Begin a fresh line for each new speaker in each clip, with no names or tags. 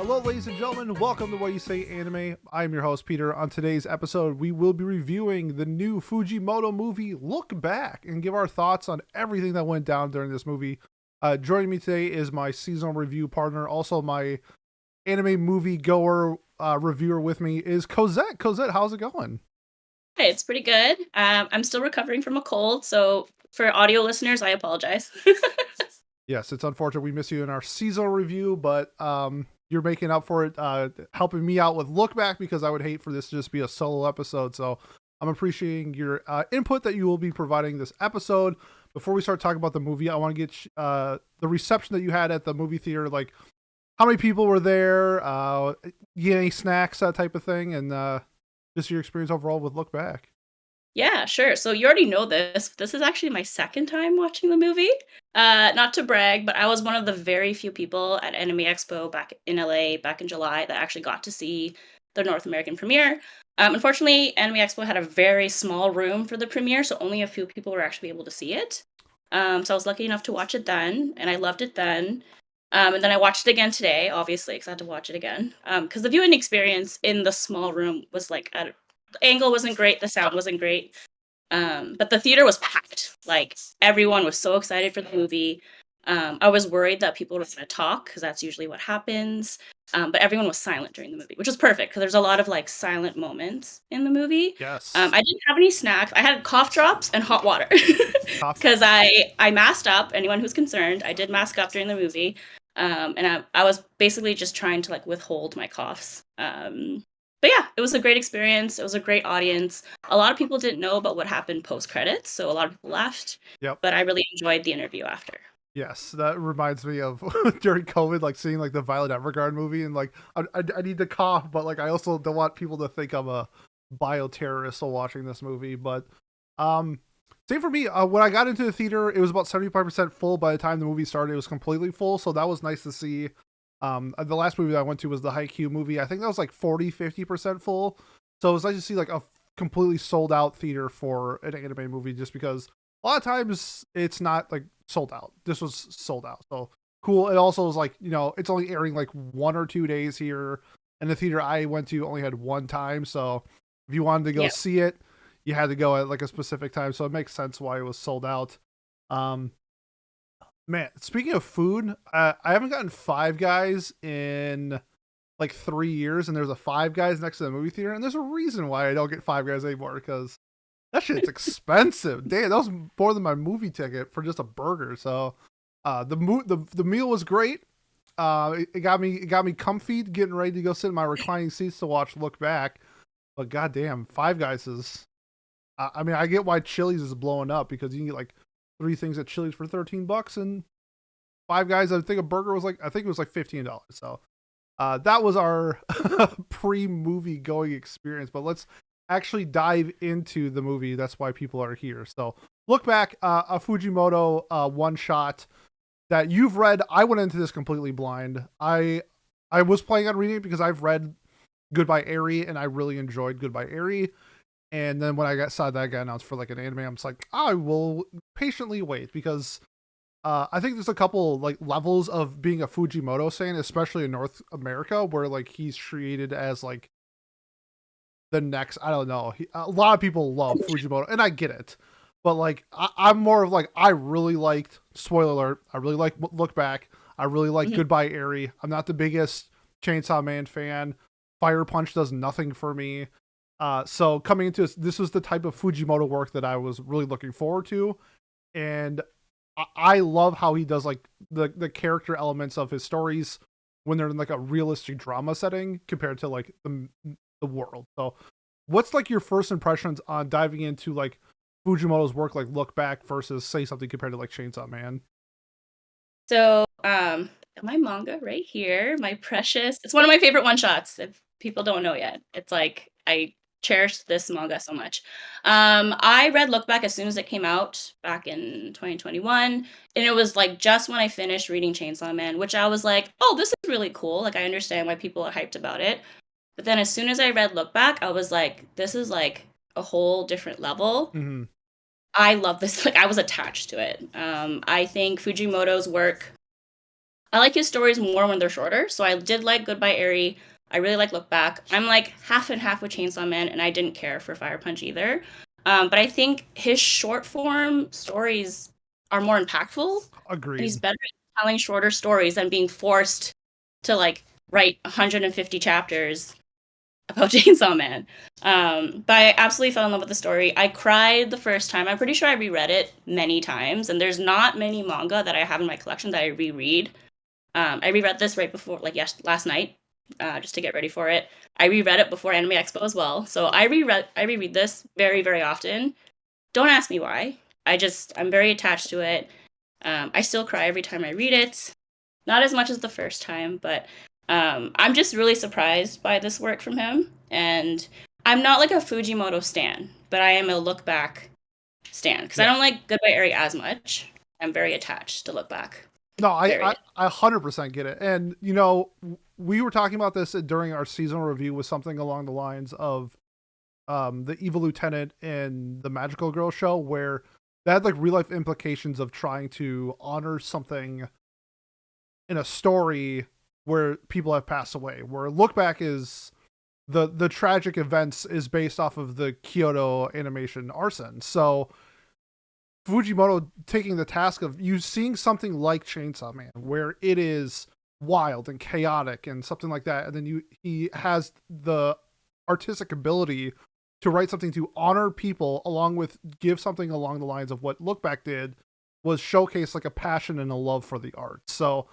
Hello, ladies and gentlemen. Welcome to What You Say Anime. I'm your host, Peter. On today's episode, we will be reviewing the new Fujimoto movie, Look Back, and give our thoughts on everything that went down during this movie. Joining me today is my seasonal review partner, also my anime movie goer reviewer with me is Cosette. Cosette, how's it going?
Hey, it's pretty good. I'm still recovering from a cold, so for audio listeners, I apologize.
Yes, it's unfortunate we miss you in our seasonal review, but you're making up for it, helping me out with Look Back, because I would hate for this to just be a solo episode. So I'm appreciating your input that you will be providing this episode. Before we start talking about the movie, I want to get the reception that you had at the movie theater. Like, how many people were there? Any snacks, that type of thing, and just your experience overall with Look Back.
Yeah, sure. So you already know this. This is actually my second time watching the movie. Not to brag, but I was one of the very few people at Anime Expo back in LA back in July that actually got to see the North American premiere. Unfortunately, Anime Expo had a very small room for the premiere, so only a few people were actually able to see it. So I was lucky enough to watch it then, and I loved it then. And then I watched it again today, obviously, because I had to watch it again. Because the viewing experience in the small room was like the angle wasn't great, the sound wasn't great, but the theater was packed. Like everyone was so excited for the movie. I was worried that people were going to talk because that's usually what happens. But everyone was silent during the movie, which was perfect because there's a lot of like silent moments in the movie.
Yes.
I didn't have any snacks. I had cough drops and hot water
Coffee.
because I masked up. Anyone who's concerned, I did mask up during the movie, and I was basically just trying to like withhold my coughs. But yeah, it was a great experience. It was a great audience. A lot of people didn't know about what happened post credits, so a lot of people left.
Yep.
But I really enjoyed the interview after.
Yes, that reminds me of during COVID, like seeing like the Violet Evergarden movie, and like I need to cough, but like I also don't want people to think I'm a bioterrorist while watching this movie. But um, same for me. When I got into the theater, it was about 75% full. By the time the movie started, it was completely full. So that was nice to see. The last movie that I went to was the Haikyuu movie. I think that was like 40-50% full. So it was nice to see like a completely sold out theater for an anime movie, just because a lot of times it's not like sold out. This was sold out. So cool. It also was like, it's only airing like 1 or 2 days here. And the theater I went to only had one time. So if you wanted to go
Yeah.
see it, you had to go at like a specific time. So it makes sense why it was sold out. Um, Man, speaking of food, I haven't gotten Five Guys in like 3 years, and there's a Five Guys next to the movie theater, and there's a reason why I don't get Five Guys anymore, because that shit's expensive. Damn, that was more than my movie ticket for just a burger. So, the meal was great. It got me comfy, getting ready to go sit in my reclining seats to watch Look Back. But goddamn, Five Guys is. I mean, I get why Chili's is blowing up, because you can get like 3 things at Chili's for $13, and Five Guys, I think a burger was like, I think it was like $15. So that was our pre-movie going experience. But let's actually dive into the movie. That's why people are here. So Look Back, a Fujimoto one shot that you've read. I went into this completely blind. I was planning on reading it because I've read Goodbye Eri, and I really enjoyed Goodbye Eri. And then when saw that got announced for like an anime, I'm just like, I will patiently wait, because I think there's a couple like levels of being a Fujimoto fan, especially in North America, where like he's treated as like the next. I don't know. A lot of people love Fujimoto, and I get it, but like I'm more of like, I really liked. Spoiler alert! I really like Look Back. I really like
Mhm.
Goodbye Eri. I'm not the biggest Chainsaw Man fan. Fire Punch does nothing for me. So coming into this was the type of Fujimoto work that I was really looking forward to, and I love how he does like the character elements of his stories when they're in like a realistic drama setting compared to like the world. So, what's like your first impressions on diving into like Fujimoto's work, like Look Back, versus say something compared to like Chainsaw Man?
So, my manga right here, my precious. It's one of my favorite one shots. If people don't know yet, it's like I cherish this manga so much. I read Look Back as soon as it came out back in 2021, and it was like just when I finished reading Chainsaw Man, which I was like, oh, this is really cool. Like I understand why people are hyped about it. But then as soon as I read Look Back, I was like, this is like a whole different level.
Mm-hmm.
I love this. Like I was attached to it. I think Fujimoto's work, I like his stories more when they're shorter. So I did like Goodbye Eri. I really like Look Back. I'm like half and half with Chainsaw Man, and I didn't care for Fire Punch either. But I think his short form stories are more impactful, and he's
Agreed.
better at telling shorter stories than being forced to like write 150 chapters about Chainsaw Man. But I absolutely fell in love with the story. I cried the first time. I'm pretty sure I reread it many times, and there's not many manga that I have in my collection that I reread. I reread this right before, like last night, just to get ready for it. I reread it before Anime Expo as well, so I reread this very, very often. Don't ask me why. I'm very attached to it. I still cry every time I read it. Not as much as the first time, but I'm just really surprised by this work from him. And I'm not like a Fujimoto stan, but I am a Look Back stan because I
Yeah.
don't like Goodbye Eri as much. I'm very attached to Look Back.
No, I,
Very.
I 100% get it. And, we were talking about this during our seasonal review with something along the lines of the Evil Lieutenant in the Magical Girl show, where that had like real life implications of trying to honor something in a story where people have passed away. Where Look Back is the tragic events is based off of the Kyoto Animation arson. So Fujimoto taking the task of you seeing something like Chainsaw Man, where it is wild and chaotic and something like that, and then he has the artistic ability to write something to honor people, along with give something along the lines of what Look Back did, was showcase like a passion and a love for the art. So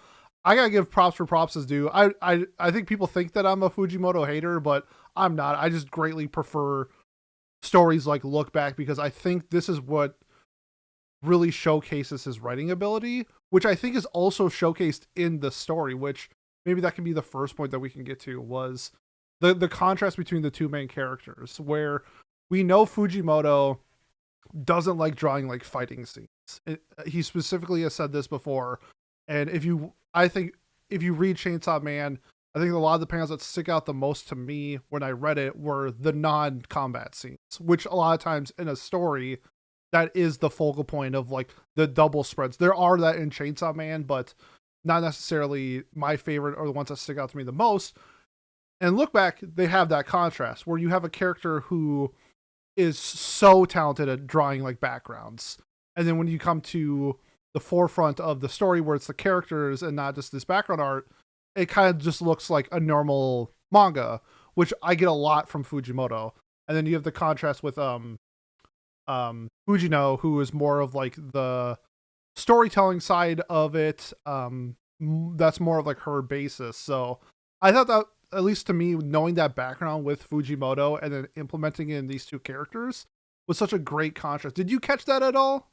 I gotta give props for props is due. I think people think that I'm a Fujimoto hater, but I'm not. I just greatly prefer stories like Look Back because I think this is what really showcases his writing ability, which I think is also showcased in the story, which maybe that can be the first point that we can get to, was the contrast between the two main characters, where we know Fujimoto doesn't like drawing like fighting scenes. He specifically has said this before, and I think if you read Chainsaw Man, I think a lot of the panels that stick out the most to me when I read it were the non-combat scenes, which a lot of times in a story that is the focal point of like the double spreads. There are that in Chainsaw Man, but not necessarily my favorite or the ones that stick out to me the most. And Look Back, they have that contrast where you have a character who is so talented at drawing like backgrounds. And then when you come to the forefront of the story where it's the characters and not just this background art, it kind of just looks like a normal manga, which I get a lot from Fujimoto. And then you have the contrast with Fujino, who is more of like the storytelling side of it. That's more of like her basis. So I thought that, at least to me, knowing that background with Fujimoto and then implementing it in these two characters was such a great contrast. Did you catch that at all?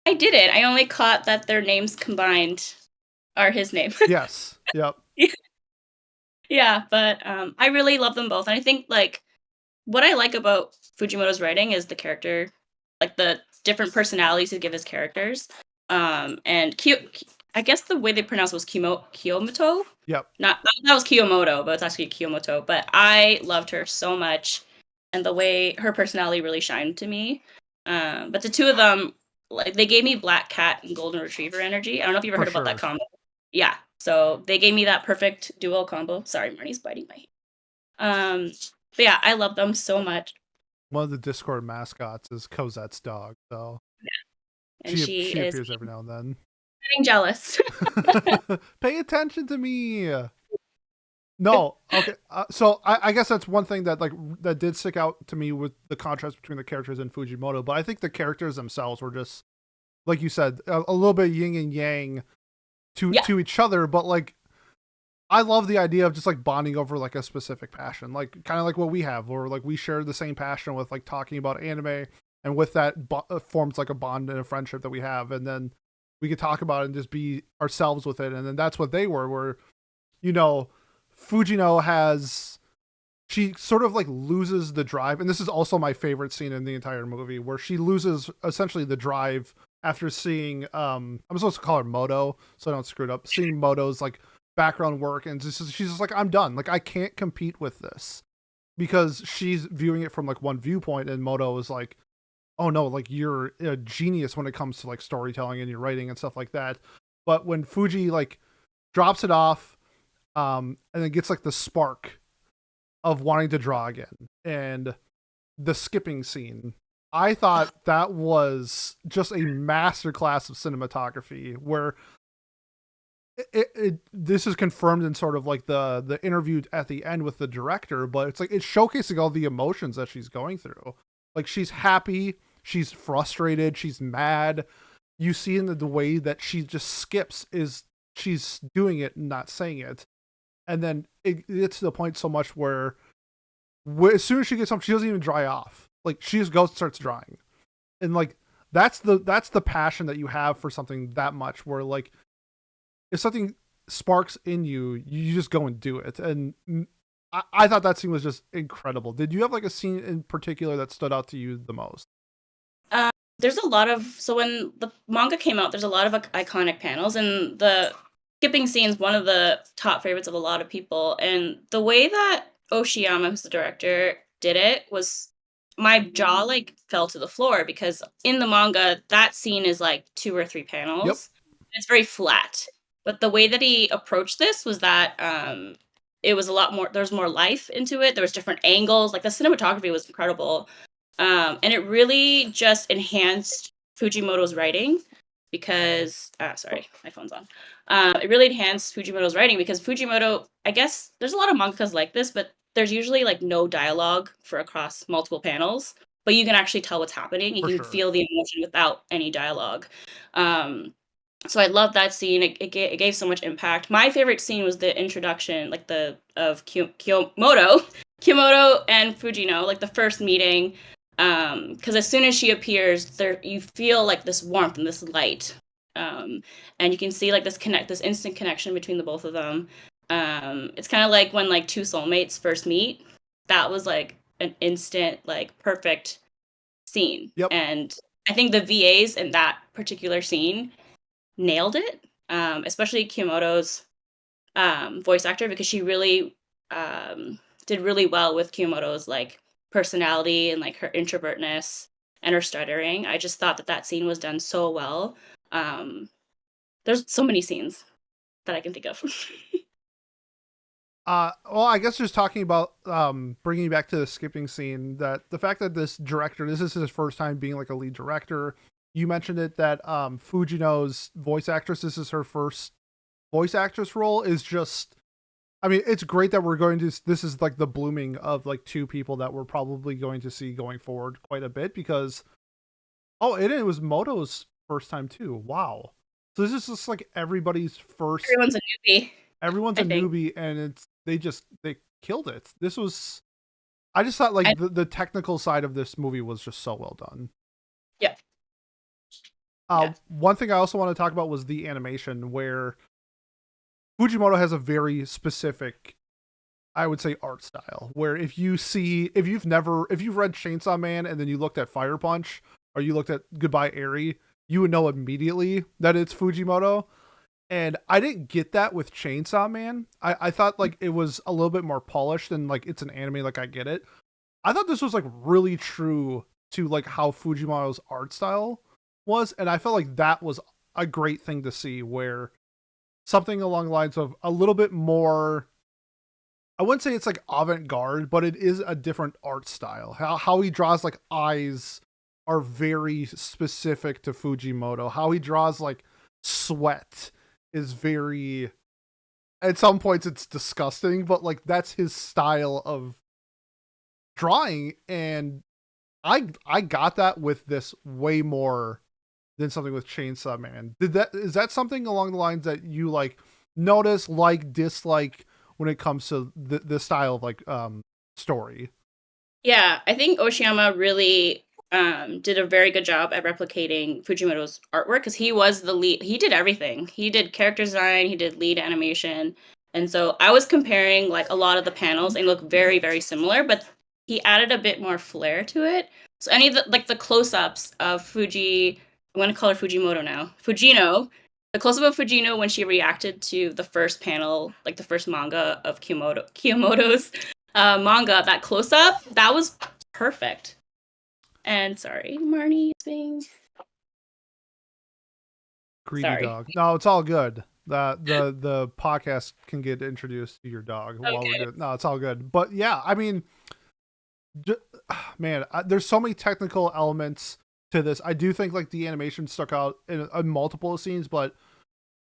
I didn't. I only caught that their names combined are his name.
Yes. Yep.
Yeah, but I really love them both, and I think like what I like about Fujimoto's writing is the character, like the different personalities he give his characters. And I guess the way they pronounce it was Kiyomoto.
Yep.
Not that was Kiyomoto, but it's actually Kiyomoto. But I loved her so much, and the way her personality really shined to me. But the two of them, like they gave me Black Cat and Golden Retriever energy. I don't know if you ever
For
heard about that
sure.
combo. Yeah, so they gave me that perfect duo combo. Sorry, Marnie's biting my hand. But yeah, I love them so much.
One of the Discord mascots is Cosette's dog, so
And she
she
is
appears every now and
getting jealous.
then. Pay attention to me. No, okay. So I guess that's one thing that that did stick out to me with the contrast between the characters in Fujimoto. But I think the characters themselves were just, like you said, a little bit yin and yang
Yeah,
to each other. But like, I love the idea of just like bonding over like a specific passion, like kind of like what we have, or like we share the same passion with like talking about anime, and with that forms like a bond and a friendship that we have, and then we could talk about it and just be ourselves with it, and then that's what they were. Where you know, Fujino has she sort of like loses the drive, and this is also my favorite scene in the entire movie, where she loses essentially the drive after seeing I'm supposed to call her Moto so I don't screw it up, seeing Moto's like background work, and she's just like, I'm done, like I can't compete with this, because she's viewing it from like one viewpoint, and Moto is like, oh no, like you're a genius when it comes to like storytelling and your writing and stuff like that. but when Fuji like drops it off, and then gets like the spark of wanting to draw again, and the skipping scene, I thought that was just a masterclass of cinematography. Where this is confirmed in sort of like the interview at the end with the director, but it's like it's showcasing all the emotions that she's going through. Like she's happy, she's frustrated, she's mad. You see in the way that she just skips is she's doing it and not saying it, and then it gets to the point so much where as soon as she gets home, she doesn't even dry off. Like she just goes and starts drying, and like that's the passion that you have for something that much. Where like if something sparks in you, you just go and do it. And I thought that scene was just incredible. Did you have like a scene in particular that stood out to you the most?
Uh, there's a lot of so when the manga came out, there's a lot of iconic panels, and the skipping scene is one of the top favorites of a lot of people. And the way that Oshiyama, who's the director, did it was my jaw like fell to the floor because in the manga that scene is like 2 or 3
Yep,
panels. It's very flat. But the way that he approached this was that it was a lot more there's more life into it. There was different angles. Like the cinematography was incredible. And it really just enhanced Fujimoto's writing because, sorry, my phone's on. It really enhanced Fujimoto's writing because Fujimoto, I guess there's a lot of mangakas like this, but there's usually like no dialogue for across multiple panels, but you can actually tell what's happening. You
for
can
sure.
feel the emotion without any dialogue. Um, so I love that scene. It gave so much impact. My favorite scene was the introduction, like the of Kyomoto, Kyomoto and Fujino, like the first meeting. Because as soon as she appears, there you feel like this warmth and this light, and you can see like this instant connection between the both of them. It's kind of like when like two soulmates first meet. That was like an instant, like perfect scene,
Yep.
and I think the VAs in that particular scene nailed it, especially Kiyomoto's voice actor because she really did really well with Kiyomoto's like personality and like her introvertness and her stuttering. I just thought that that scene was done so well. Um, there's so many scenes that I can think of.
Well, I guess just talking about bringing you back to the skipping scene, that the fact that this director, this is his first time being like a lead director. You mentioned it that Fujino's voice actress, this is her first voice actress role, is just. I mean, it's great that we're going to. This is like the blooming of like two people that we're probably going to see going forward quite a bit because. Oh, and it was Moto's first time too. Wow. So this is just like everybody's first.
Everyone's a newbie,
Everyone's
I
a
think.
newbie, and they killed it. This was. I just thought
I,
like the technical side of this movie was just so well done.
yeah, yeah.
One thing I also want to talk about was the animation, where Fujimoto has a very specific, I would say, art style. Where if you've read Chainsaw Man and then you looked at Fire Punch or you looked at Goodbye Eri, you would know immediately that it's Fujimoto. And I didn't get that with Chainsaw Man. I thought like it was a little bit more polished and like it's an anime, like I get it. I thought this was like really true to like how Fujimoto's art style was, and I felt like that was a great thing to see, where something along the lines of a little bit more. I wouldn't say it's like avant-garde, but it is a different art style. How he draws like eyes are very specific to Fujimoto. How he draws like sweat is very. At some points, it's disgusting, but like that's his style of drawing, and I got that with this way more than something with Chainsaw Man. Is that something along the lines that you like notice, like, dislike when it comes to the style of like story?
Yeah, I think Oshiyama really did a very good job at replicating Fujimoto's artwork because he was the lead. He did everything. He did character design, he did lead animation. And so I was comparing like a lot of the panels and look very, very similar, but he added a bit more flair to it. So any of the like the close-ups of Fuji, I'm gonna call her Fujimoto now, Fujino, the close-up of Fujino when she reacted to the first panel, like the first manga of Kiyomoto's manga, that close up, that was perfect. And sorry, Marnie is being
Greedy
Sorry.
dog. No, it's all good. The podcast can get introduced to your dog while we're
Okay.
doing. No, it's all good. But yeah, I mean, man, there's so many technical elements to this. I do think like the animation stuck out in multiple scenes, but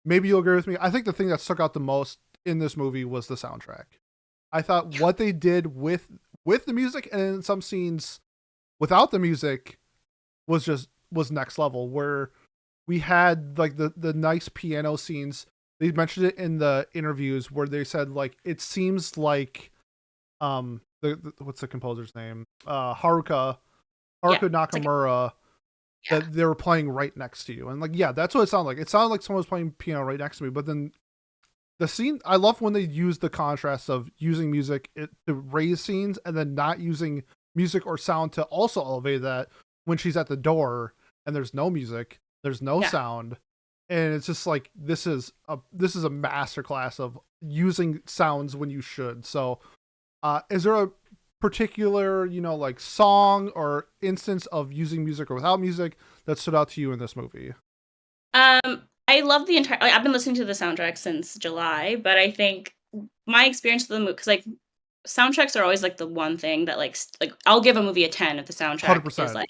maybe you'll agree with me. I think the thing that stuck out the most in this movie was the soundtrack. I thought what they did with the music and in some scenes without the music was next level. Where we had like the nice piano scenes. They mentioned it in the interviews where they said like it seems like the what's the composer's name? Haruka
Yeah.
Nakamura,
Yeah.
that they were playing right next to you. And like, yeah, that's what it sounded like. It sounded like someone was playing piano right next to me. But then the scene, I love when they use the contrast of using music to raise scenes and then not using music or sound to also elevate that when she's at the door and there's no music, there's no sound. And it's just like, this is a masterclass of using sounds when you should. So, is there a particular, like song or instance of using music or without music that stood out to you in this movie?
I love the entire. Like, I've been listening to the soundtrack since July, but I think my experience with the movie, because like soundtracks are always like the one thing that like I'll give a movie a 10 if the soundtrack is
100%.
like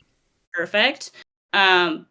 perfect. Um,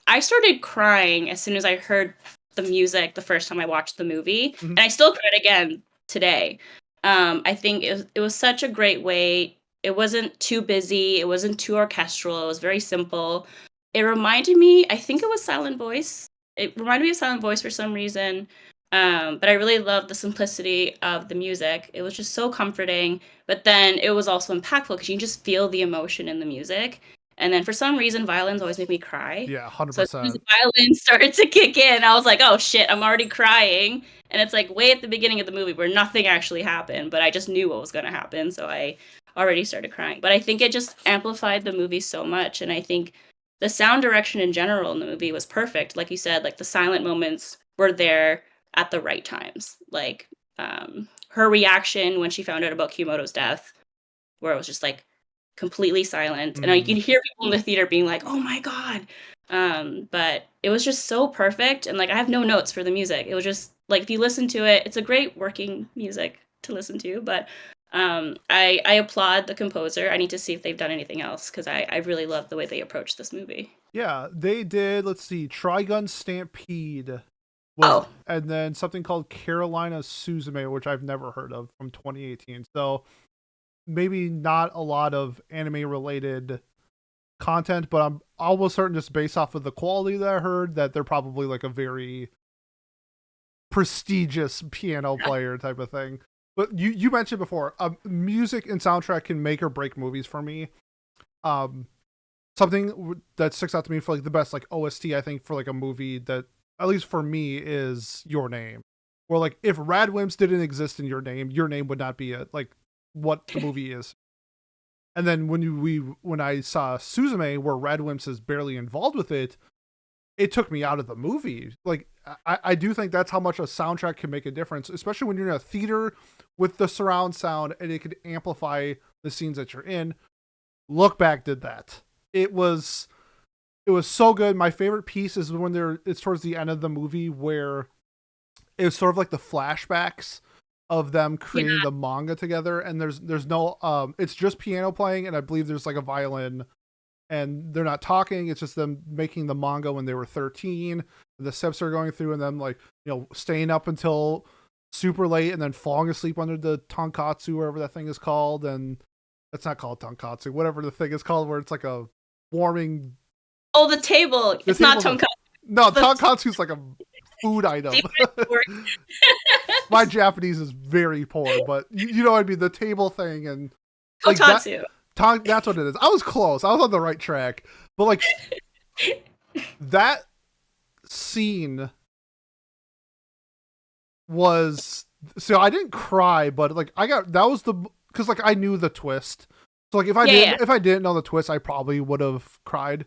I started crying as soon as I heard the music the first time I watched the movie, and I still cried again today. I think it was such a great way. It wasn't too busy. It wasn't too orchestral. It was very simple. It reminded me, I think it was Silent Voice. It reminded me of Silent Voice for some reason. But I really loved the simplicity of the music. It was just so comforting. But then it was also impactful because you can just feel the emotion in the music. And then for some reason, violins always make me cry.
Yeah,
So as soon as
100%.
the violins started to kick in, I was like, oh shit, I'm already crying. And it's like way at the beginning of the movie where nothing actually happened, but I just knew what was going to happen. So I already started crying. But I think it just amplified the movie so much. And I think the sound direction in general in the movie was perfect. Like you said, like the silent moments were there at the right times. Like her reaction when she found out about Kyoto's death, where it was just like completely silent. And you can hear people in the theater being like, oh my God. But it was just so perfect. And like, I have no notes for the music. It was just like, if you listen to it, it's a great working music to listen to. But I applaud the composer. I need to see if they've done anything else because I really love the way they approached this movie.
Yeah, they did. Let's see, Trigun Stampede was,
Oh,
and then something called Carolina Suzume, which I've never heard of, from 2018. So maybe not a lot of anime related content, but I'm almost certain, just based off of the quality that I heard, that they're probably like a very prestigious piano player type of thing. But you mentioned before, music and soundtrack can make or break movies for me. Something that sticks out to me for like the best like OST, I think, for like a movie that, at least for me, is Your Name. Where like if Radwimps didn't exist in Your Name would not be like what the movie is. And then when I saw Suzume, where Radwimps is barely involved with it, it took me out of the movie. Like I do think that's how much a soundtrack can make a difference, especially when you're in a theater with the surround sound and it could amplify the scenes that you're in. Look Back did that. It was so good. My favorite piece is when it's towards the end of the movie where it's sort of like the flashbacks of them creating the manga together, and there's no it's just piano playing, and I believe there's like a violin, and they're not talking. It's just them making the manga when they were 13. The steps are going through, and them like staying up until super late, and then falling asleep under the tonkatsu, wherever that thing is called, and it's not called tonkatsu, whatever the thing is called, where it's like a warming.
Oh, the table. It's not tonkatsu.
No, tonkatsu's like a food item. My Japanese is very poor, but you know what I mean, the table thing and like
Kotatsu.
That's what it is. I was close. I was on the right track. But like that scene was, so I didn't cry, but like because like I knew the twist. So like if I didn't know the twist, I probably would have cried.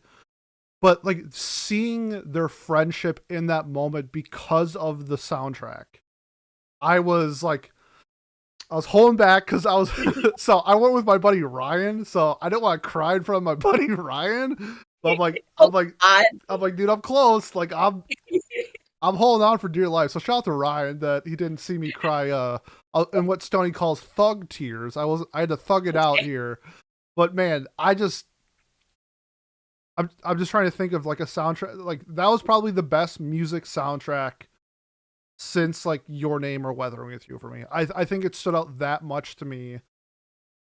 But like seeing their friendship in that moment because of the soundtrack, I was holding back because I was so I went with my buddy Ryan, so I didn't want to cry in front of my buddy Ryan. But I'm like, dude, I'm close. Like I'm holding on for dear life. So shout out to Ryan that he didn't see me cry in what Stoney calls thug tears. I had to thug it out
Okay.
here. But man, I'm just trying to think of like a soundtrack. Like that was probably the best music soundtrack since like Your Name or Weathering with You for me. I think it stood out that much to me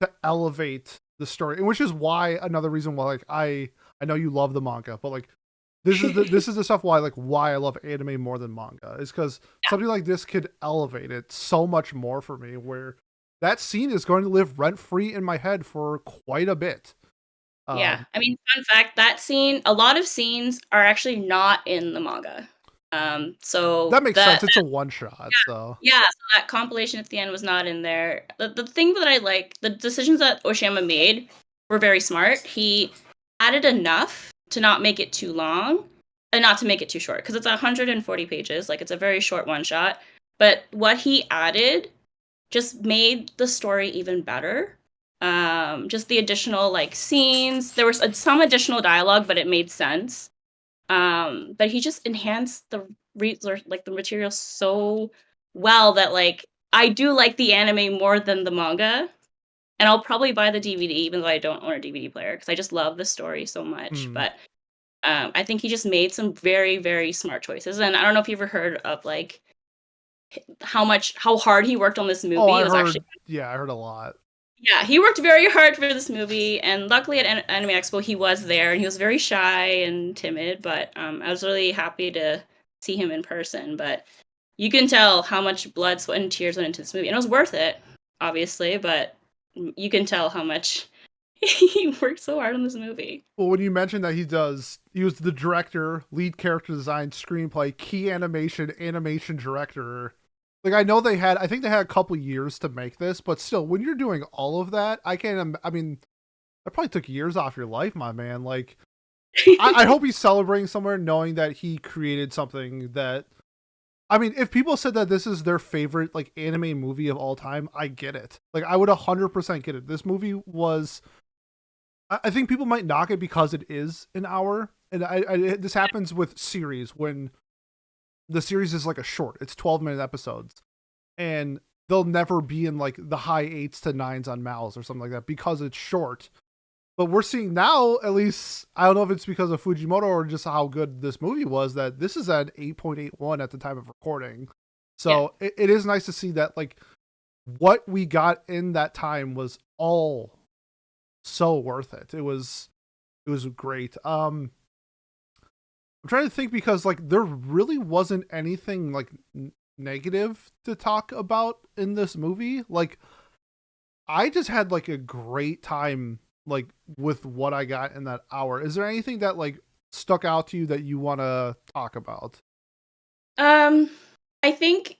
to elevate the story, and which is why another reason why like I know you love the manga, but like this is the stuff why I love anime more than manga is because something like this could elevate it so much more for me. Where that scene is going to live rent free in my head for quite a bit.
Yeah,
Um,
I mean, fun fact, that scene, a lot of scenes are actually not in the manga. So
that makes sense. It's a one shot, so.
yeah, so that compilation at the end was not in there. The thing that I like, the decisions that Oshiyama made were very smart. He added enough to not make it too long and not to make it too short because it's 140 pages, like it's a very short one shot. But what he added just made the story even better. Just the additional like scenes, there was some additional dialogue, but it made sense. But he just enhanced the like the material so well that like I do like the anime more than the manga, and I'll probably buy the DVD even though I don't own a DVD player because I just love the story so much.
Hmm.
But I think he just made some very very smart choices, and I don't know if you've ever heard of like how hard he worked on this
Oh,
movie.
I
It was actually
heard. Yeah, I heard a lot.
yeah, he worked very hard for this movie, and luckily at Anime Expo he was there, and he was very shy and timid, but I was really happy to see him in person. But you can tell how much blood, sweat, and tears went into this movie, and it was worth it, obviously. But you can tell how much he worked so hard on this movie.
Well, when you mentioned that he was the director, lead character design, screenplay, key animation, animation director. Like I think they had a couple years to make this, but still, when you're doing all of that, I mean, that probably took years off your life, my man. Like, I hope he's celebrating somewhere knowing that he created something that, I mean, if people said that this is their favorite, like, anime movie of all time, I get it. Like, I would 100% get it. This movie was I think people might knock it because it is an hour, and this happens with series when the series is like a short. It's 12-minute episodes, and they'll never be in like the high eights to nines on Mouse or something like that because it's short. But we're seeing now, at least I don't know if it's because of Fujimoto or just how good this movie was, that this is at 8.81 at the time of recording.
Yeah,
So it is nice to see that like what we got in that time was all so worth it. It was great. I'm trying to think because like there really wasn't anything like negative to talk about in this movie. Like I just had like a great time like with what I got in that hour. Is there anything that like stuck out to you that you want to talk about?
um, I think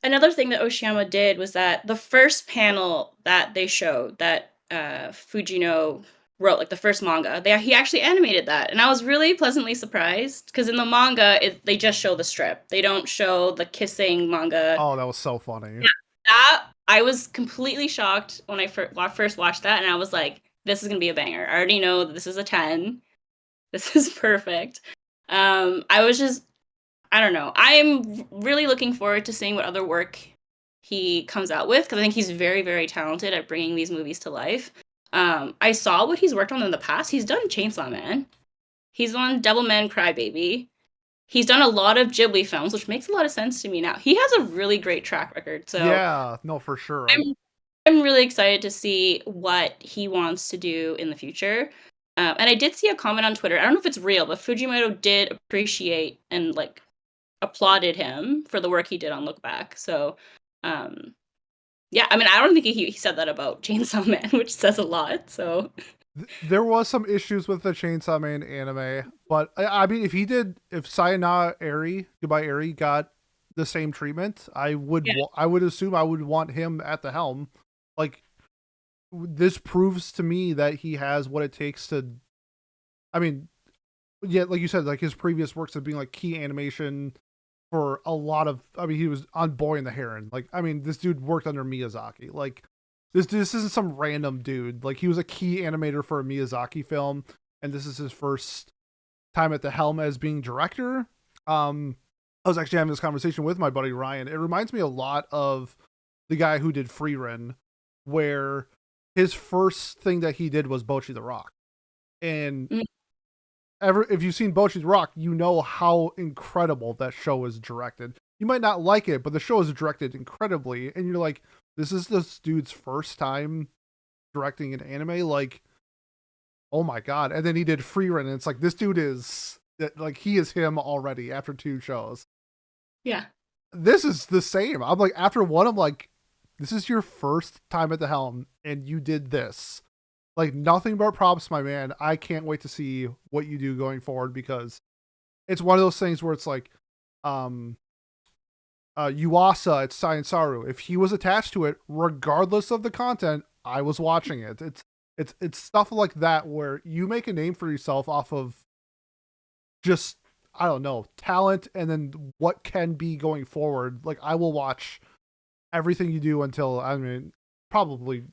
another thing that Oshiyama did was that the first panel that they showed that Fujino wrote, like the first manga, he actually animated that, and I was really pleasantly surprised because in the manga they just show the strip, they don't show the kissing manga.
Oh, that was so funny.
Yeah, that I was completely shocked when I first watched that, and I was like, "This is gonna be a banger." I already know that this is a 10. This is perfect. I was just I don't know. I'm really looking forward to seeing what other work he comes out with because I think he's very, very talented at bringing these movies to life. I saw what he's worked on in the past. He's done Chainsaw Man. He's on Devilman Crybaby. He's done a lot of Ghibli films, which makes a lot of sense to me now. He has a really great track record, so
Yeah, no, for sure.
I'm I'm really excited to see what he wants to do in the future. And I did see a comment on Twitter. I don't know if it's real, but Fujimoto did appreciate and like applauded him for the work he did on Look Back. So, um, yeah, I mean, I don't think he said that about Chainsaw Man, which says a lot. So,
There was some issues with the Chainsaw Man anime, but I mean, if Sayonara Eri, Goodbye Eri got the same treatment,
yeah,
I would assume I would want him at the helm. Like this proves to me that he has what it takes to. I mean, yeah, like you said, like his previous works of being like key animation for a lot of. I mean, he was on Boy and the Heron. Like, I mean, this dude worked under Miyazaki. Like, this isn't some random dude. Like, he was a key animator for a Miyazaki film, and this is his first time at the helm as being director. Um, I was actually having this conversation with my buddy Ryan. It reminds me a lot of the guy who did Freerun, where his first thing that he did was Bocchi the Rock. And
Mm,
if you've seen Bocchi the Rock, you know how incredible that show is directed. You might not like it, but the show is directed incredibly, and you're like, this is this dude's first time directing an anime. Like, oh my god! And then he did Freerun, and it's like this dude is like he is him already after 2 shows.
yeah.
This is the same. I'm like after one, I'm like, this is your first time at the helm, and you did this. Like nothing but props, my man. I can't wait to see what you do going forward because it's one of those things where it's like, um, Yuasa at Science Saru. If he was attached to it, regardless of the content, I was watching it. It's stuff like that where you make a name for yourself off of just I don't know talent, and then what can be going forward. Like I will watch everything you do until I mean probably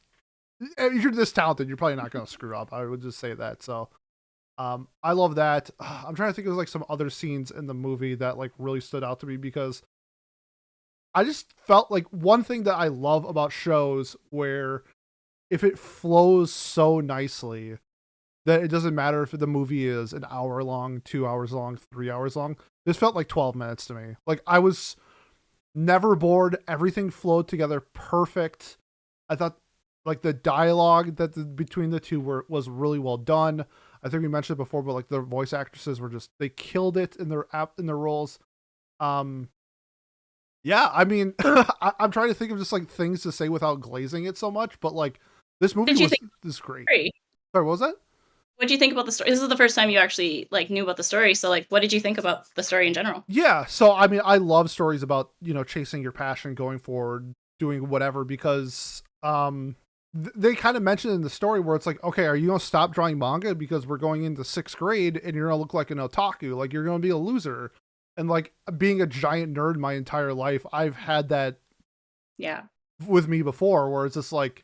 if you're this talented, you're probably not going to screw up. I would just say that. So I love that. I'm trying to think of like some other scenes in the movie that like really stood out to me because I just felt like one thing that I love about shows where if it flows so nicely that it doesn't matter if the movie is an hour long, 2 hours long, 3 hours long. This felt like 12 minutes to me. Like I was never bored. Everything flowed together perfect. I thought like the dialogue between the two was really well done. I think we mentioned it before, but like the voice actresses were just they killed it in their roles. Um, yeah, I mean, I'm trying to think of just like things to say without glazing it so much, but like this movie
Did you
was
think
this great.
story?
Sorry, what was that?
What did you think about the story? This is the first time you actually like knew about the story. So like, what did you think about the story in general?
Yeah, so I mean, I love stories about chasing your passion, going forward, doing whatever because they kind of mentioned in the story where it's like, okay, are you gonna stop drawing manga because we're going into 6th grade and you're gonna look like an otaku, like you're gonna be a loser, and like being a giant nerd my entire life, I've had that
Yeah.
with me before, where it's just like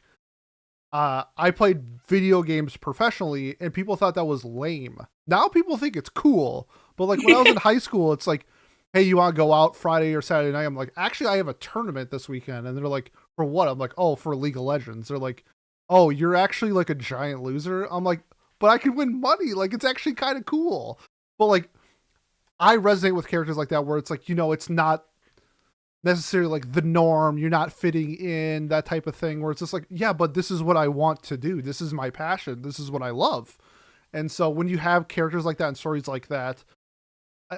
I played video games professionally and people thought that was lame. Now people think it's cool. But like when I was in high school, it's like, hey, you want to go out Friday or Saturday night? I'm like, actually, I have a tournament this weekend. And they're like, for what? I'm like, oh, for League of Legends. They're like, oh, you're actually like a giant loser. I'm like, but I can win money. Like it's actually kind of cool. But like, I resonate with characters like that where it's like, it's not necessarily like the norm, you're not fitting in, that type of thing, where it's just like, yeah, but this is what I want to do, this is my passion, this is what I love. And so when you have characters like that and stories like that,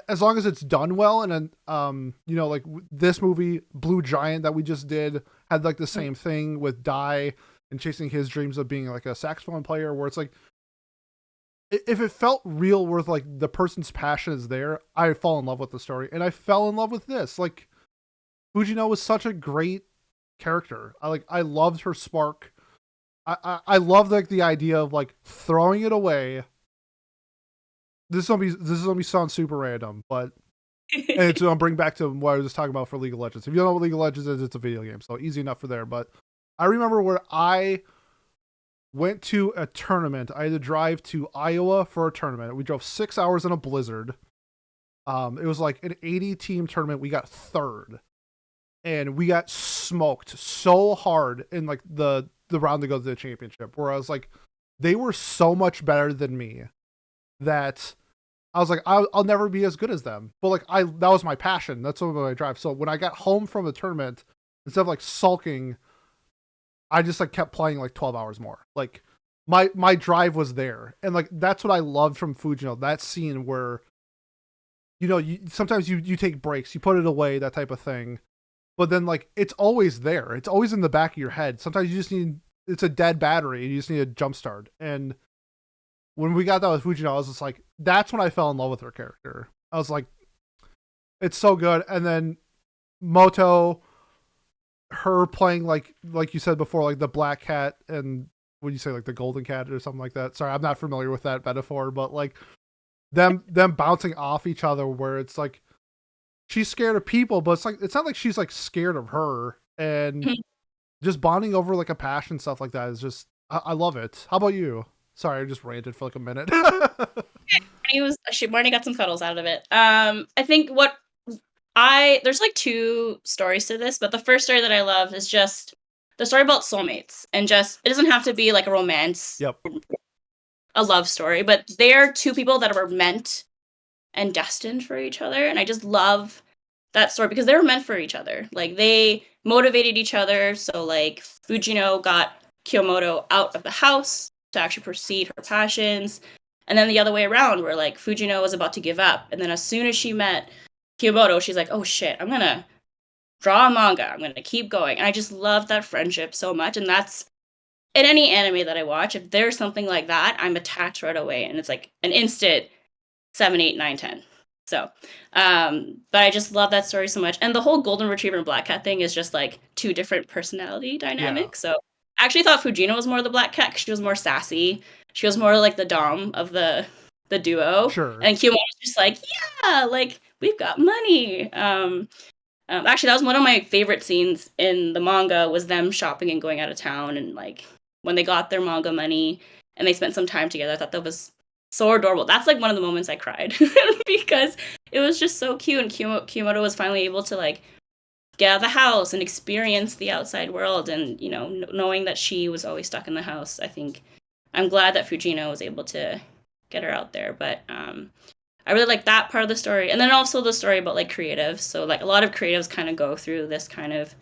as long as it's done well, and then like this movie Blue Giant that we just did had like the same thing with Dai and chasing his dreams of being like a saxophone player, where it's like if it felt real, where like the person's passion is there, I fall in love with the story, and I fell in love with this. Like Fujino was such a great character. I loved her spark. I love like the idea of like throwing it away. This is gonna be sound super random, but and it's gonna bring back to what I was just talking about for League of Legends. If you don't know what League of Legends is, it's a video game, so easy enough for there. But I remember where I went to a tournament. I had to drive to Iowa for a tournament. We drove 6 hours in a blizzard. It was like an 80-team tournament. We got third, and we got smoked so hard in like the round to go to the championship, where I was like, they were so much better than me that I was like, I'll never be as good as them. But like that was my passion. That's what I drive. So when I got home from the tournament, instead of like sulking, I just like kept playing like 12 hours more. Like my drive was there, and like that's what I loved from Fujino. That scene where sometimes you take breaks, you put it away, that type of thing. But then like it's always there. It's always in the back of your head. Sometimes you just need it's a dead battery and you just need a jump start. And when we got that with Fujino, I was just like, that's when I fell in love with her character. I was like, it's so good. And then Moto, her playing like you said before, like the black cat, and would you say like the golden cat or something like that? Sorry, I'm not familiar with that metaphor, but like them bouncing off each other, where it's like she's scared of people, but it's not like she's like scared of her, and just bonding over like a passion, stuff like that is just I love it. How about you? Sorry, I just ranted for like a minute.
Marnie got some cuddles out of it. I think what I there's like two stories to this, but the first story that I love is just the story about soulmates, and just it doesn't have to be like a romance,
Yep.
a love story, but they're two people that were meant and destined for each other, and I just love that story because they were meant for each other. Like they motivated each other. So like Fujino got Kyomoto out of the house to actually pursue her passions. And then the other way around, where like Fujino was about to give up. And then as soon as she met Kyomoto, she's like, oh shit, I'm gonna draw a manga. I'm gonna keep going. And I just love that friendship so much. And that's in any anime that I watch, if there's something like that, I'm attached right away. And it's like an instant 7, 8, 9, 10. So, but I just love that story so much. And the whole golden retriever and black cat thing is just like two different personality
Yeah.
dynamics. So I actually thought Fujino was more the black cat because she was more sassy. She was more like the dom of the duo.
Sure.
And Kiyomon was just like, yeah, like we've got money. Actually, that was one of my favorite scenes in the manga was them shopping and going out of town, and like when they got their manga money and they spent some time together. I thought that was so adorable. That's like one of the moments I cried because it was just so cute, and Kiyomoto was finally able to like get out of the house and experience the outside world, and you know, knowing that she was always stuck in the house. I think I'm glad that Fujino was able to get her out there, but I really like that part of the story. And then also the story about like creatives. So like a lot of creatives kind of go through this kind of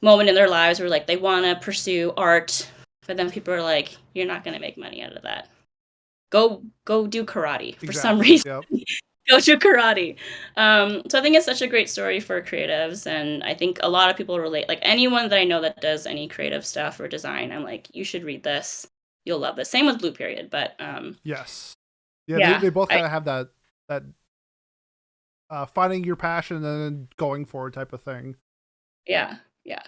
moment in their lives where like they want to pursue art, but then people are like, you're not going to make money out of that. Go do karate for some
Exactly.
reason.
Yep.
Go do karate. So I think it's such a great story for creatives, and I think a lot of people relate. Like anyone that I know that does any creative stuff or design, I'm like, you should read this. You'll love this. Same with Blue Period, but
Yes. Yeah,
yeah,
they both
I
kind of have that finding your passion and then going for it type of thing.
yeah, yeah.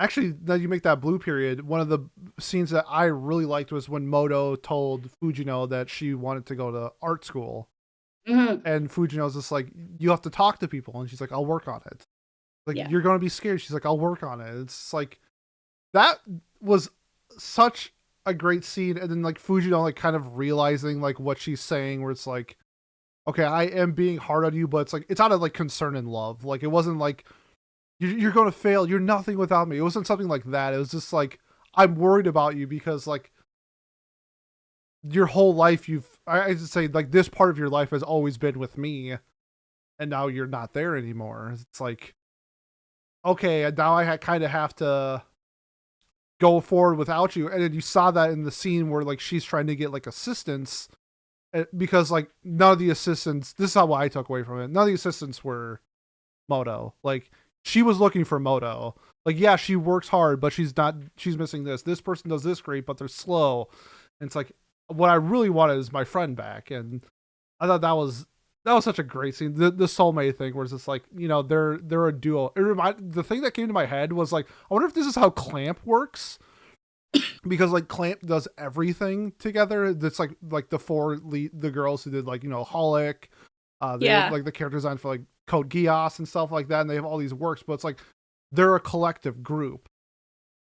Actually, now you make that Blue Period, one of the scenes that I really liked was when Moto told Fujino that she wanted to go to art school.
Mhm.
And Fujino's just like, you have to talk to people. And she's like, I'll work on it. Like,
Yeah.
you're going to be scared. She's like, I'll work on it. It's like, that was such a great scene. And then, like, Fujino, like, kind of realizing, like, what she's saying, where it's like, okay, I am being hard on you, but it's like, it's out of, like, concern and love. Like, it wasn't like, you're going to fail. You're nothing without me. It wasn't something like that. It was just like, I'm worried about you because, like, your whole life, I just say, like, this part of your life has always been with me, and now you're not there anymore. It's like, okay, now I kind of have to go forward without you. And then you saw that in the scene where, like, she's trying to get, like, assistance, because, like, none of the assistants, this is how I took away from it, none of the assistants were Moto. Like, she was looking for Moto. Like, yeah, she works hard, but she's missing this person does this great, but they're slow. And it's like, what I really wanted is my friend back. And I thought that was such a great scene. The soulmate thing, where it's just like, you know, they're a duo. The thing that came to my head was like, I wonder if this is how Clamp works, because like Clamp does everything together. That's like the girls who did, like, you know, Holic. They have,
Yeah.
like, the character design for like Code Geass and stuff like that, and they have all these works, but it's like they're a collective group.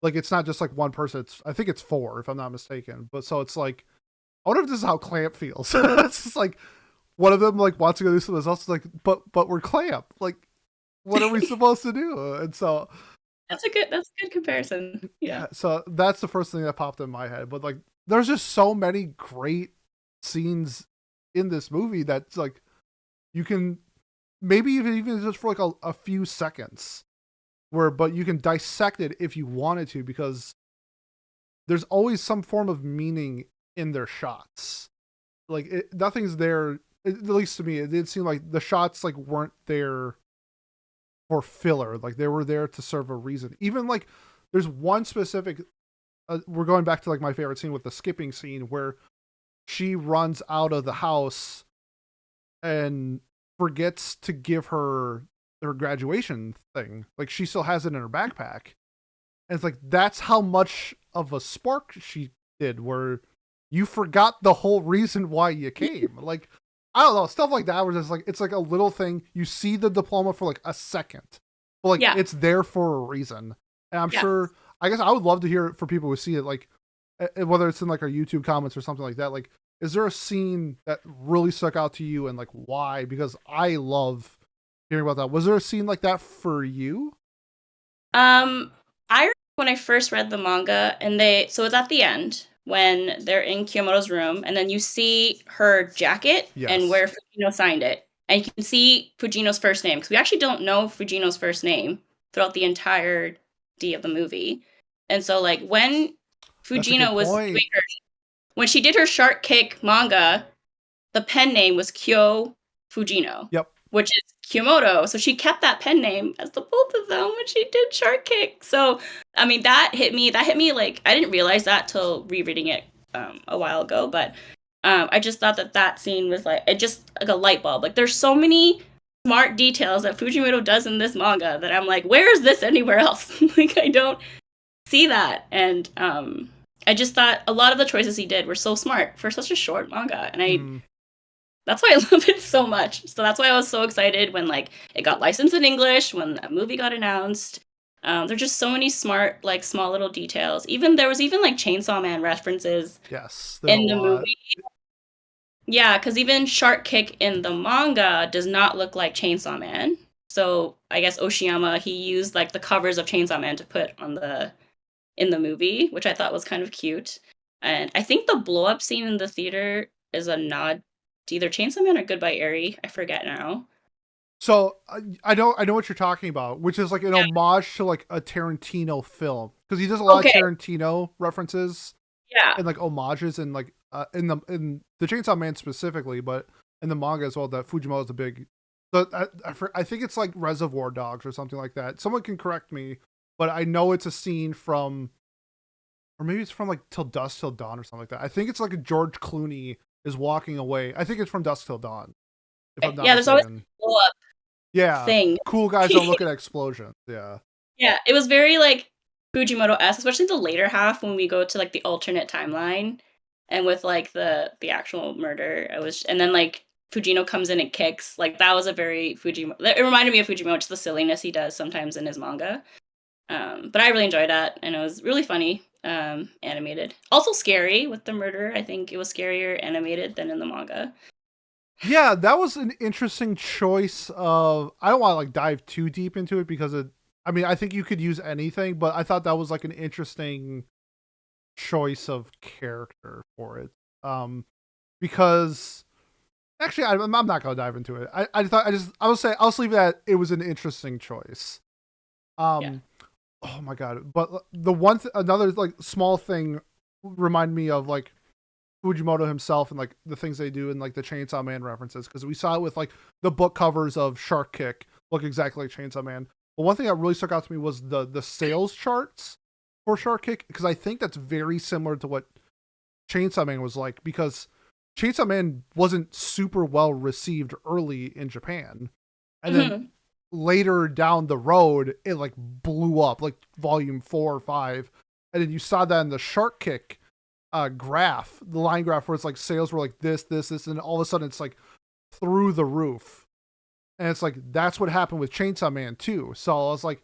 Like, it's not just like one person. I think it's 4 if I'm not mistaken. But so it's like, I wonder if this is how Clamp feels. It's just like one of them like wants to go do something else. It's like, but we're Clamp. Like, what are we supposed to do? And so
That's a good comparison. Yeah.
yeah, so that's the first thing that popped in my head. But like, there's just so many great scenes in this movie that's like, you can maybe even just for like a few seconds, but you can dissect it if you wanted to, because there's always some form of meaning in their shots. Like, nothing's there, at least to me. It did seem like the shots, like, weren't there for filler. Like, they were there to serve a reason. Even like, there's one specific, we're going back to like my favorite scene with the skipping scene, where she runs out of the house and forgets to give her graduation thing. Like, she still has it in her backpack. And it's like, that's how much of a spark she did, where you forgot the whole reason why you came. Like, I don't know, stuff like that, where it's like, a little thing. You see the diploma for like a second, but like,
Yeah.
it's there for a reason. And I'm
Yeah.
sure, I guess I would love to hear it for people who see it, like, whether it's in like our YouTube comments or something like that. Like, is there a scene that really stuck out to you, and like why? Because I love hearing about that. Was there a scene like that for you?
I remember when I first read the manga, and so it's at the end when they're in Kiyomoto's room, and then you see her jacket and
Yes.
where Fujino signed it, and you can see Fujino's first name because we actually don't know Fujino's first name throughout the entirety of the movie, and so like when
That's a good
Fujino was
point.
doing when she did her shark kick manga, the pen name was Kyo Fujino,
Yep.
which is Kyomoto. So she kept that pen name as the both of them when she did Shark Kick. So I mean that hit me. That hit me like I didn't realize that till rereading it a while ago. But I just thought that scene was like it just like a light bulb. Like there's so many smart details that Fujimoto does in this manga that I'm like, where is this anywhere else? Like I don't see that. And I just thought a lot of the choices he did were so smart for such a short manga, and
Mm.
that's why I love it so much. So that's why I was so excited when like it got licensed in English, when a movie got announced. There's just so many smart, like small little details. Even there was even like Chainsaw Man references
Yes, there's a
in the
lot.
movie. Yeah, because even Shark Kick in the manga does not look like Chainsaw Man. So I guess Oshiyama he used like the covers of Chainsaw Man to put on the in the movie, which I thought was kind of cute. And I think the blow up scene in the theater is a nod to either Chainsaw Man or Goodbye Eri. I forget now.
So I know what you're talking about, which is like an
Yeah.
homage to like a Tarantino film because he does a lot of
Okay.
Tarantino references
Yeah.
and like homages and like in the Chainsaw Man specifically, but in the manga as well. That Fujimoto is a big. So I think it's like Reservoir Dogs or something like that. Someone can correct me, but I know it's a scene from, or maybe it's from like Till Dusk Till Dawn or something like that. I think it's like a George Clooney is walking away. I think it's from Dusk Till Dawn, if I'm not
Yeah. There's always
mistaken.
a blow up
Yeah,
thing.
cool guys don't look at explosions. Yeah.
Yeah. It was very like Fujimoto esque, especially the later half when we go to like the alternate timeline and with like the actual murder. I was and then like Fujino comes in and kicks. Like that was a very Fujimoto. It reminded me of Fujimoto, just the silliness he does sometimes in his manga. But I really enjoyed that, and it was really funny, animated. Also scary with the murder. I think it was scarier animated than in the manga.
Yeah, that was an interesting choice of I don't want to like dive too deep into it because I mean, I think you could use anything, but I thought that was like an interesting choice of character for it. Because actually I'm not going to dive into it. I thought I'll just leave that it was an interesting choice.
Yeah.
Um oh my god, but the another like small thing remind me of like Fujimoto himself and like the things they do and like the Chainsaw Man references because we saw it with like the book covers of Shark Kick look exactly like Chainsaw Man. But one thing that really stuck out to me was the sales charts for Shark Kick because I think that's very similar to what Chainsaw Man was like because Chainsaw Man wasn't super well received early in Japan, and then
Hmm.
later down the road it like blew up like volume 4 or 5, and then you saw that in the Shark Kick graph, the line graph where it's like sales were like this, and all of a sudden it's like through the roof. And it's like that's what happened with Chainsaw Man too. So I was like,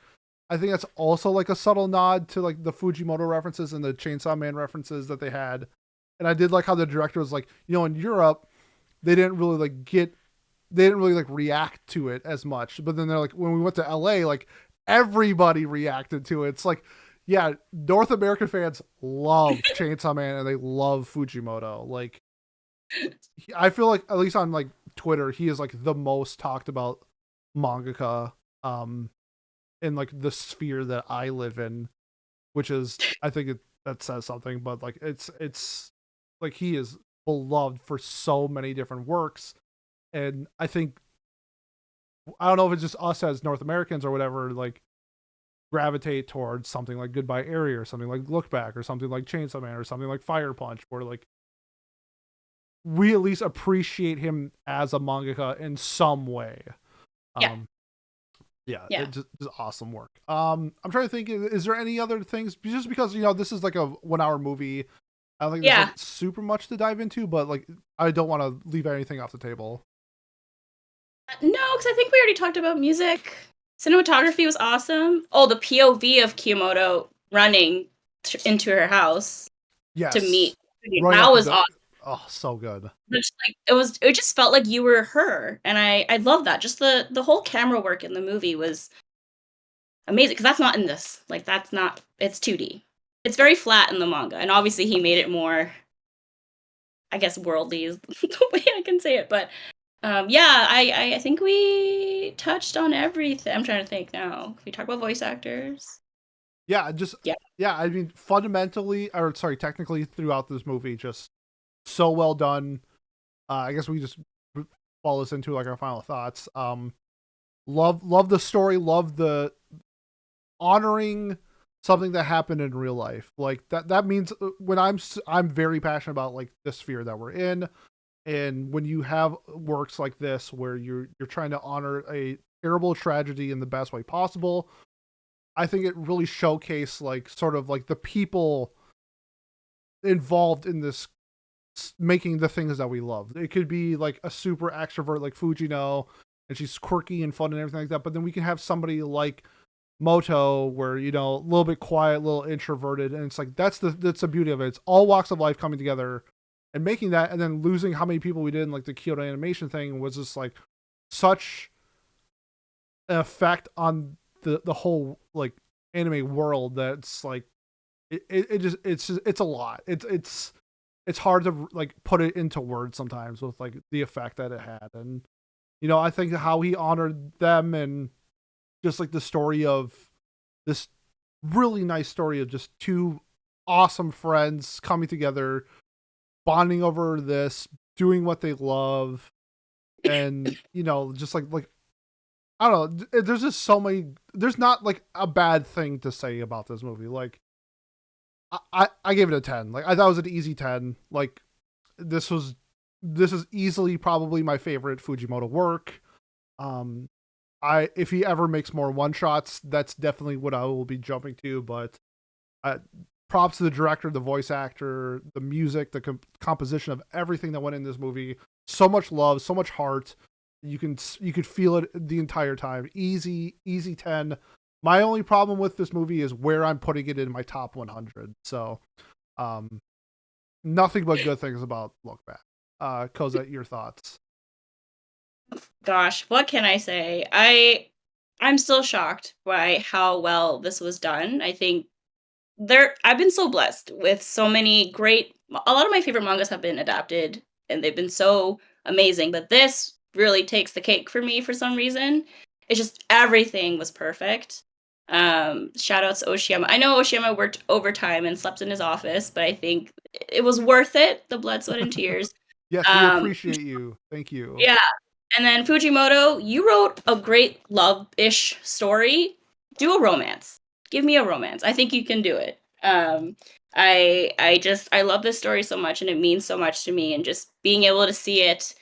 I think that's also like a subtle nod to like the Fujimoto references and the Chainsaw Man references that they had. And I did like how the director was like, in Europe, they didn't really like react to it as much. But then they're like, when we went to LA, like everybody reacted to it. It's like, yeah, North American fans love Chainsaw Man and they love Fujimoto. Like, I feel like at least on like Twitter, he is like the most talked about mangaka in like the sphere that I live in, which is I think that says something. But like it's like he is beloved for so many different works, and I think I don't know if it's just us as North Americans or whatever, like gravitate towards something like Goodbye Area or something like Look Back or something like Chainsaw Man or something like Fire Punch, where like we at least appreciate him as a mangaka in some way.
Yeah.
Um, yeah,
Yeah.
it's just awesome work. I'm trying to think, is there any other things? Just because this is like a 1 hour movie, I don't think there's
Yeah.
like super much to dive into, but like I don't want to leave anything off the table.
No, because I think we already talked about music. Cinematography was awesome. Oh, the POV of Kiyomoto running into her house to meet.
Yes, running
That
out the
was
door.
awesome.
Oh, so good.
Which, like, it just felt like you were her, and I love that. Just the whole camera work in the movie was amazing because that's not in this. Like, that's not, it's 2D. It's very flat in the manga, and obviously he made it more, I guess, worldly is the way I can say it. But yeah, I think we touched on everything. I'm trying to think now. If we talk about voice actors,
Yeah, just
yeah,
yeah. I mean, fundamentally, or sorry, technically, throughout this movie, just so well done. I guess we just follow this into like our final thoughts. Love the story. Love the honoring something that happened in real life. Like that means when I'm very passionate about like the sphere that we're in, and when you have works like this where you're trying to honor a terrible tragedy in the best way possible, I think it really showcased like sort of like the people involved in this making the things that we love. It could be like a super extrovert like Fujino, and she's quirky and fun and everything like that. But then we can have somebody like Moto, where a little bit quiet, a little introverted, and it's like that's the beauty of it. It's all walks of life coming together and making that, and then losing how many people we did in like the Kyoto Animation thing was just like such an effect on the whole like anime world that's like it's a lot. It's hard to like put it into words sometimes with like the effect that it had. And I think how he honored them, and just like the story of this really nice story of just two awesome friends coming together, bonding over this, doing what they love, and just like I don't know. There's just so many. There's not like a bad thing to say about this movie. Like I gave it a 10. Like I thought it was an easy 10. Like this was this is easily probably my favorite Fujimoto work. Um, if he ever makes more one shots, that's definitely what I will be jumping to. But uh, props to the director, the voice actor, the music, the composition of everything that went in this movie. So much love, so much heart. You could feel it the entire time. Easy 10. My only problem with this movie is where I'm putting it in my top 100. So, um, nothing but good things about Look Back. Cosette, your thoughts?
gosh, what can I say? I'm still shocked by how well this was done. I think I've been so blessed with so many great, a lot of my favorite mangas have been adapted and they've been so amazing, but this really takes the cake for me for some reason. It's just everything was perfect. Shout outs to Oshiyama. I know Oshiyama worked overtime and slept in his office, but I think it was worth it, the blood, sweat, and tears.
Yes, we
Um,
appreciate you. Thank you.
yeah. And then Fujimoto, you wrote a great love-ish story. Do a romance. Give me a romance. I think you can do it. I love this story so much, and it means so much to me. And just being able to see it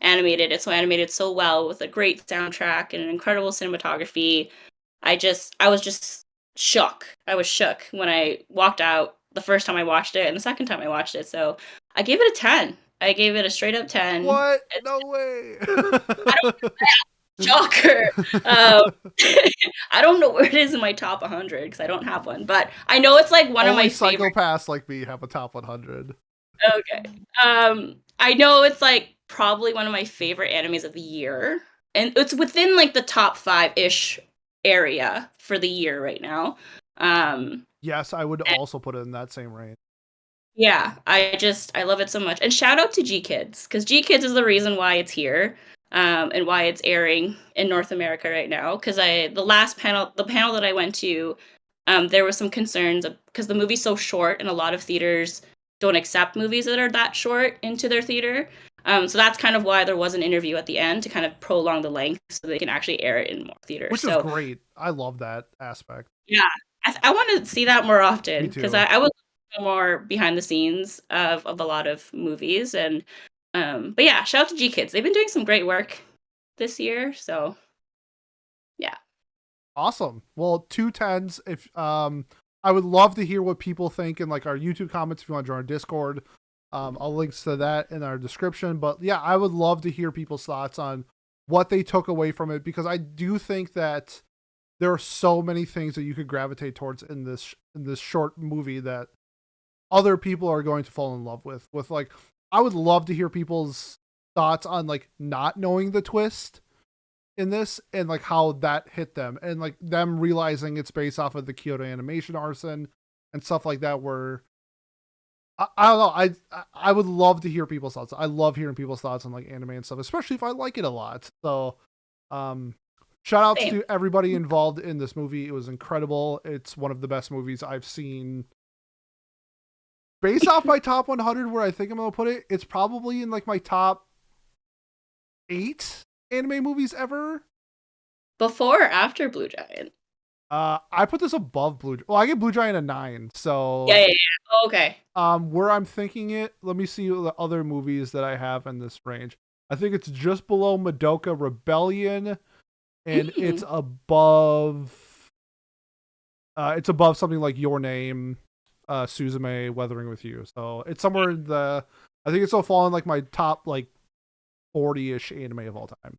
animated, it's so animated so well with a great soundtrack and an incredible cinematography. I was just shook. I was shook when I walked out the first time I watched it and the second time I watched it. So I gave it a 10. I gave it a straight up 10.
What?
It's,
No way.
I don't shocker. Um, I don't know where it is in my top 100 because I don't have one, but I know it's like one of
Only
my favorite.
psychopaths like me have a top 100.
Okay. I know it's like probably one of my favorite animes of the year, and it's within like the top 5-ish area for the year right now. Um,
Yes, I would also put it in that same range.
Yeah, I love it so much. And shout out to G Kids because G Kids is the reason why it's here, and why it's airing in North America right now. Because the panel that I went to, there was some concerns because the movie's so short, and a lot of theaters don't accept movies that are that short into their theater. So that's kind of why there was an interview at the end to kind of prolong the length so they can actually air it in more theaters.
Which is
So
great. I love that aspect.
yeah, I want to see that more
Me
often because
too.
I would know more behind the scenes of a lot of movies. And but yeah, shout out to G Kids. They've been doing some great work this year. So yeah.
Awesome. Well, 2 10s. If I would love to hear what people think in like our YouTube comments if you want to join our Discord. I'll links to that in our description. But yeah, I would love to hear people's thoughts on what they took away from it, because I do think that there are so many things that you could gravitate towards in this short movie that other people are going to fall in love with like I would love to hear people's thoughts on like not knowing the twist in this and like how that hit them and like them realizing it's based off of the Kyoto Animation arson and stuff like that. Where I don't know, I would love to hear people's thoughts. I love hearing people's thoughts on like anime and stuff, especially if I like it a lot. So, um, shout outs
Same.
to everybody involved in this movie. It was incredible. It's one of the best movies I've seen. Based off my top 100, where I think I'm gonna put it, it's probably in like my top 8 anime movies ever.
Before or after Blue Giant?
I put this above Blue. Well, I give Blue Giant a 9. So,
Yeah. Oh, okay.
where I'm thinking it, let me see the other movies that I have in this range. I think it's just below Madoka Rebellion, and
Mm.
it's above something like Your Name, Suzume, Weathering with You. So it's somewhere in the. I think it's still falling like my top like 40-ish anime of all time.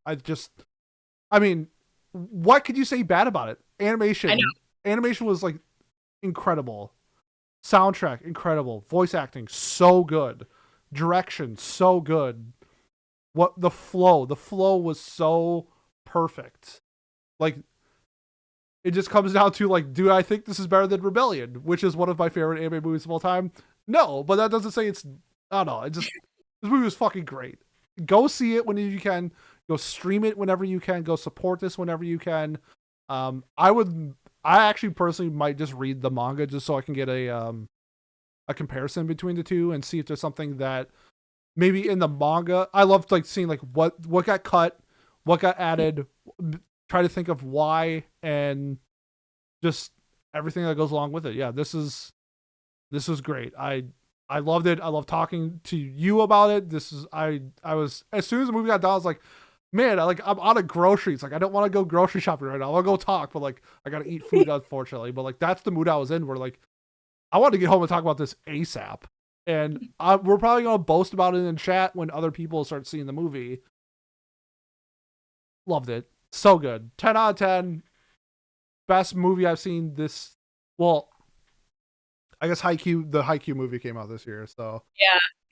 I mean, what could you say bad about it?
I know.
Animation was like incredible. Soundtrack incredible. Voice acting so good. Direction so good. What the flow was so perfect. Like it just comes down to like, do I think this is better than Rebellion, which is one of my favorite anime movies of all time? No, but that doesn't say it's. I don't know. It just this movie was fucking great. Go see it whenever you can. Go stream it whenever you can. Go support this whenever you can. I would. I actually personally might just read the manga just so I can get a comparison between the two and see if there's something that maybe in the manga. I loved like seeing like what got cut, what got added. Try to think of why and just everything that goes along with it. Yeah, this was great. I loved it. I love talking to you about it. I was as soon as the movie got done, I was like, man, I'm out of groceries. Like I don't want to go grocery shopping right now. I want to go talk, but like I gotta eat food unfortunately. But like that's the mood I was in. Where like I want to get home and talk about this ASAP. And we're probably gonna boast about it in chat when other people start seeing the movie. Loved it. So good. 10 out of 10. Best movie I've seen this. Well, I guess the Haikyuu movie came out this year, so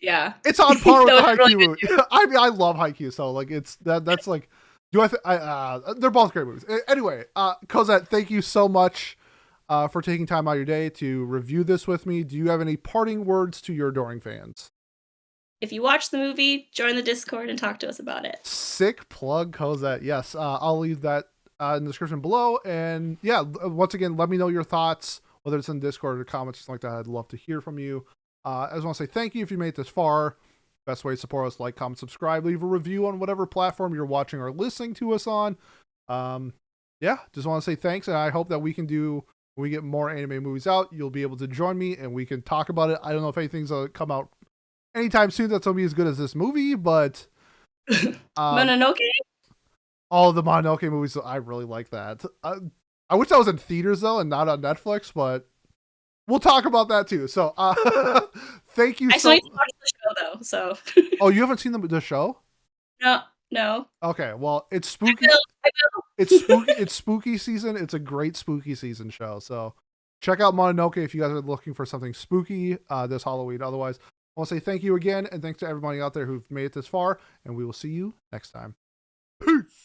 Yeah.
it's on par with
That
the
was a really
Haikyuu
good
movie. I mean, I love Haikyuu, so like it's that's like. Do they're both great movies. Anyway, Cosette, thank you so much for taking time out of your day to review this with me. Do you have any parting words to your adoring fans?
If you watch the movie, join the Discord and talk to us about it.
Sick plug, Cosette. Yes, I'll leave that in the description below. And yeah, once again, let me know your thoughts, whether it's in Discord or comments, something like that. I'd love to hear from you. I just want to say thank you if you made it this far. Best way to support us: like, comment, subscribe, leave a review on whatever platform you're watching or listening to us on. Yeah, just want to say thanks, and I hope that we can do. When we get more anime movies out, you'll be able to join me and we can talk about it. I don't know if anything's gonna come out anytime soon that's gonna be as good as this movie, but
Mononoke.
all the Mononoke movies, I really like that. I wish that was in theaters though and not on Netflix, but we'll talk about that too. So thank you
I
so
still need to watch the show though, so
Oh, you haven't seen the show?
no.
Okay, well it's
I
spooky.
will. I will.
It's spooky season. It's a great spooky season show. So check out Mononoke if you guys are looking for something spooky this Halloween. Otherwise, I want to say thank you again, and thanks to everybody out there who've made it this far, and we will see you next time. Peace.